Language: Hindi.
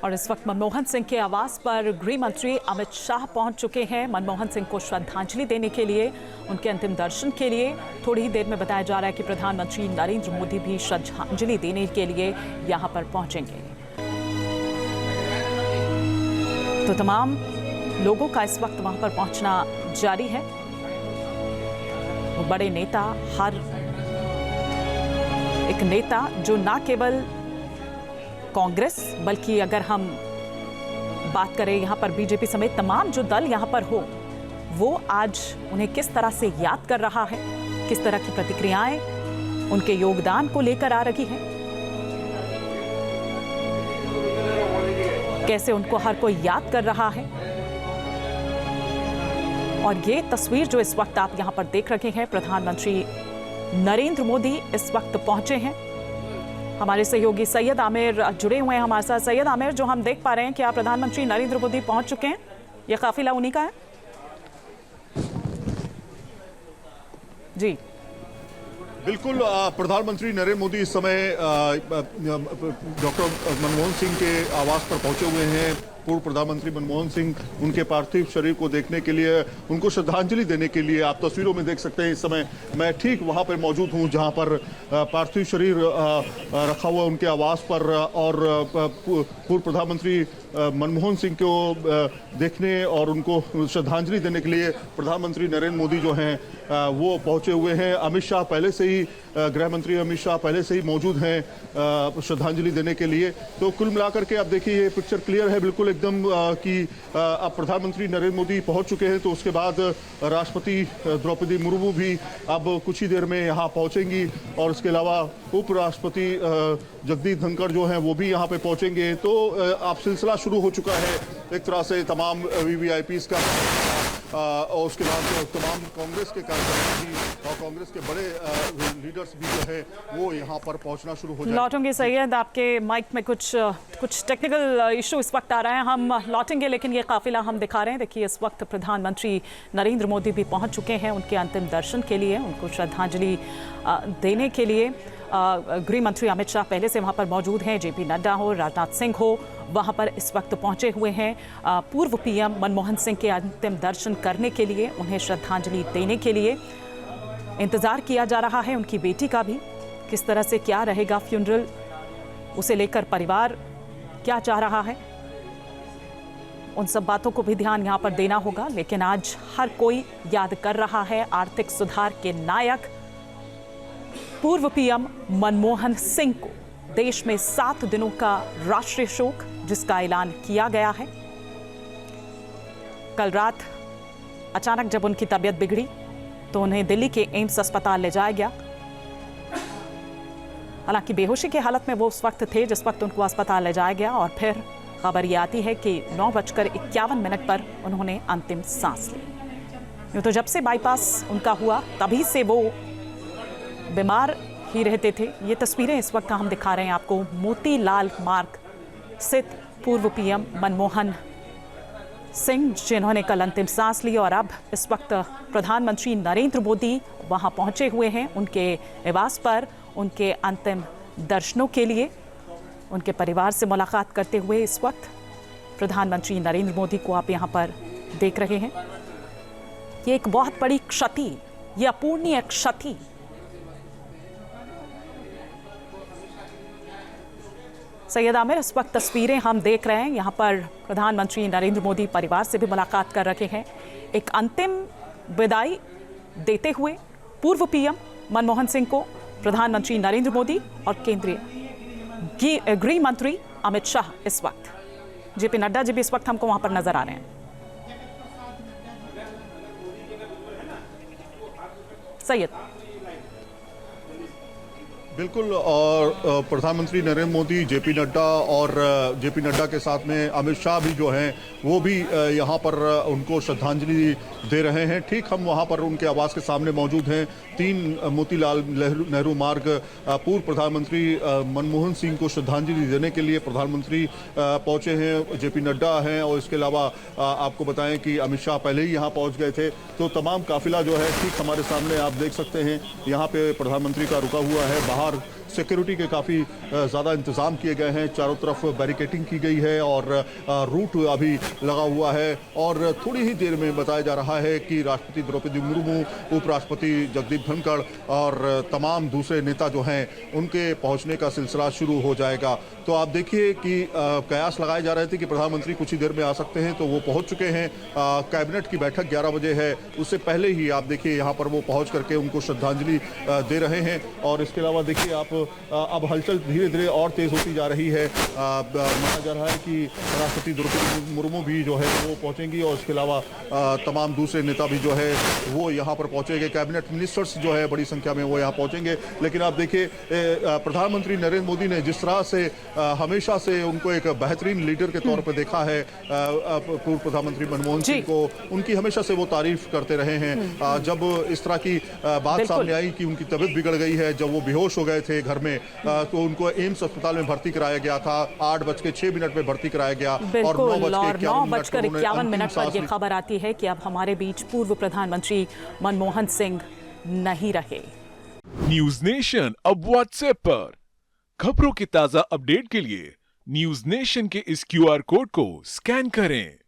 और इस वक्त मनमोहन सिंह के आवास पर गृह मंत्री अमित शाह पहुंच चुके हैं मनमोहन सिंह को श्रद्धांजलि देने के लिए, उनके अंतिम दर्शन के लिए। थोड़ी ही देर में बताया जा रहा है कि प्रधानमंत्री नरेंद्र मोदी भी श्रद्धांजलि देने के लिए यहां पर पहुंचेंगे। तो तमाम लोगों का इस वक्त वहां पर पहुंचना जारी है। बड़े नेता, हर एक नेता जो ना केवल कांग्रेस बल्कि अगर हम बात करें यहाँ पर बीजेपी समेत तमाम जो दल यहाँ पर हो, वो आज उन्हें किस तरह से याद कर रहा है, किस तरह की प्रतिक्रियाएं उनके योगदान को लेकर आ रही हैं, कैसे उनको हर कोई याद कर रहा है। और ये तस्वीर जो इस वक्त आप यहाँ पर देख रहे हैं, प्रधानमंत्री नरेंद्र मोदी इस वक्त पहुंचे हैं। हमारे सहयोगी सैयद आमिर जुड़े हुए हैं हमारे साथ। सैयद आमिर, जो हम देख पा रहे हैं कि आप प्रधानमंत्री नरेंद्र मोदी पहुंच चुके हैं, ये काफिला उन्हीं का है? जी बिल्कुल, प्रधानमंत्री नरेंद्र मोदी इस समय डॉक्टर मनमोहन सिंह के आवास पर पहुंचे हुए हैं। पूर्व प्रधानमंत्री मनमोहन सिंह उनके पार्थिव शरीर को देखने के लिए, उनको श्रद्धांजलि देने के लिए आप तस्वीरों में देख सकते हैं। इस समय मैं ठीक वहां पर मौजूद हूं जहां पर पार्थिव शरीर रखा हुआ उनके आवास पर, और पूर्व प्रधानमंत्री मनमोहन सिंह को देखने और उनको श्रद्धांजलि देने के लिए प्रधानमंत्री नरेंद्र मोदी जो हैं वो पहुंचे हुए हैं। अमित शाह पहले से ही, गृह मंत्री अमित शाह पहले से ही मौजूद हैं श्रद्धांजलि देने के लिए। तो कुल मिलाकर के आप देखिए, ये पिक्चर क्लियर है बिल्कुल एकदम कि अब प्रधानमंत्री नरेंद्र मोदी पहुंच चुके हैं। तो उसके बाद राष्ट्रपति द्रौपदी मुर्मू भी अब कुछ ही देर में यहाँ पहुंचेंगी, और इसके अलावा उपराष्ट्रपति जगदीप धनखड़ जो हैं वो भी यहाँ पे पहुंचेंगे। तो अब सिलसिला शुरू हो चुका है एक तरह से तमाम वीवीआईपीज़ का, और उसके बाद तमाम कांग्रेस के कार्यकर्ता भी और कांग्रेस के बड़े लीडर्स भी जो है वो यहाँ पर पहुँचना शुरू हो जाएंगे। लौटेंगे सैयद, आपके माइक में कुछ टेक्निकल इशू इस वक्त आ रहा है, हम लौटेंगे। लेकिन ये काफिला हम दिखा रहे हैं, देखिए इस वक्त प्रधानमंत्री नरेंद्र मोदी भी पहुँच चुके हैं उनके अंतिम दर्शन के लिए, उनको श्रद्धांजलि देने के लिए। गृह मंत्री अमित शाह पहले से वहाँ पर मौजूद हैं, जेपी नड्डा हो, राजनाथ सिंह हो, वहाँ पर इस वक्त पहुँचे हुए हैं। पूर्व पीएम मनमोहन सिंह के अंतिम दर्शन करने के लिए, उन्हें श्रद्धांजलि देने के लिए इंतज़ार किया जा रहा है। उनकी बेटी का भी किस तरह से क्या रहेगा फ्यूनरल, उसे लेकर परिवार क्या चाह रहा है, उन सब बातों को भी ध्यान यहाँ पर देना होगा। लेकिन आज हर कोई याद कर रहा है आर्थिक सुधार के नायक पूर्व पीएम मनमोहन सिंह को। देश में 7 दिनों का राष्ट्रीय शोक जिसका ऐलान किया गया है। कल रात अचानक जब उनकी तबीयत बिगड़ी तो उन्हें दिल्ली के एम्स अस्पताल ले जाया गया। हालांकि बेहोशी की हालत में वो उस वक्त थे जिस वक्त उनको अस्पताल ले जाया गया, और फिर खबर ये आती है कि 9:51 पर उन्होंने अंतिम सांस ली। यूँ तो जब से बाईपास उनका हुआ तभी से वो बीमार ही रहते थे। ये तस्वीरें इस वक्त हम दिखा रहे हैं आपको मोतीलाल मार्ग स्थित पूर्व पीएम मनमोहन सिंह, जिन्होंने कल अंतिम सांस ली। और अब इस वक्त प्रधानमंत्री नरेंद्र मोदी वहां पहुंचे हुए हैं उनके निवास पर, उनके अंतिम दर्शनों के लिए, उनके परिवार से मुलाकात करते हुए। इस वक्त प्रधानमंत्री नरेंद्र मोदी को आप यहां पर देख रहे हैं। ये एक बहुत बड़ी क्षति, ये अपूर्णीय क्षति सैयद आमिर, इस वक्त तस्वीरें हम देख रहे हैं। यहाँ पर प्रधानमंत्री नरेंद्र मोदी परिवार से भी मुलाकात कर रहे हैं, एक अंतिम विदाई देते हुए पूर्व पीएम मनमोहन सिंह को प्रधानमंत्री नरेंद्र मोदी और केंद्रीय गृह मंत्री अमित शाह, इस वक्त जेपी नड्डा जी भी इस वक्त हमको वहां पर नजर आ रहे हैं। सैयद बिल्कुल, और प्रधानमंत्री नरेंद्र मोदी, जेपी नड्डा और जेपी नड्डा के साथ में अमित शाह भी जो हैं वो भी यहाँ पर उनको श्रद्धांजलि दे रहे हैं। ठीक हम वहाँ पर उनके आवास के सामने मौजूद हैं। 3 मोतीलाल नेहरू मार्ग पूर्व प्रधानमंत्री मनमोहन सिंह को श्रद्धांजलि देने के लिए प्रधानमंत्री पहुँचे हैं, जेपी नड्डा हैं, और इसके अलावा आपको बताएं कि अमित शाह पहले ही यहाँ पहुँच गए थे। तो तमाम काफिला जो है ठीक हमारे सामने आप देख सकते हैं, यहाँ पे प्रधानमंत्री का रुका हुआ है। बाहर सिक्योरिटी के काफ़ी ज़्यादा इंतज़ाम किए गए हैं, चारों तरफ बैरिकेटिंग की गई है और रूट अभी लगा हुआ है। और थोड़ी ही देर में बताया जा रहा है कि राष्ट्रपति द्रौपदी मुर्मू, उपराष्ट्रपति जगदीप धनखड़ और तमाम दूसरे नेता जो हैं उनके पहुंचने का सिलसिला शुरू हो जाएगा। तो आप देखिए कि कयास लगाए जा रहे थे कि प्रधानमंत्री कुछ ही देर में आ सकते हैं, तो वो पहुंच चुके हैं। कैबिनेट की बैठक 11 बजे है, उससे पहले ही आप देखिए यहाँ पर वो पहुंच करके उनको श्रद्धांजलि दे रहे हैं। और इसके अलावा देखिए आप अब हलचल धीरे धीरे और तेज होती जा रही है। माना जा रहा है कि राष्ट्रपति द्रौपदी मुर्मू भी जो है वो पहुंचेंगी और इसके अलावा तमाम दूसरे नेता भी जो है वो यहाँ पर पहुंचेंगे। कैबिनेट मिनिस्टर्स जो है बड़ी संख्या में वो यहाँ पहुंचेंगे। लेकिन आप देखिए प्रधानमंत्री नरेंद्र मोदी ने जिस तरह से हमेशा से उनको एक बेहतरीन लीडर के तौर पर देखा है, पूर्व प्रधानमंत्री मनमोहन सिंह को, उनकी हमेशा से वो तारीफ करते रहे हैं। जब इस तरह की बात सामने आई कि उनकी तबीयत बिगड़ गई है, जब वो बेहोश हो गए थे घर में, तो उनको एम्स अस्पताल में भर्ती कराया गया था। 8:06 में भर्ती कराया गया और 9:51 पर यह खबर आती है कि अब हमारे बीच पूर्व प्रधानमंत्री मनमोहन सिंह नहीं रहे। न्यूज नेशन अब व्हाट्सएप पर खबरों की ताजा अपडेट के लिए न्यूज नेशन के इस QR कोड को स्कैन करें।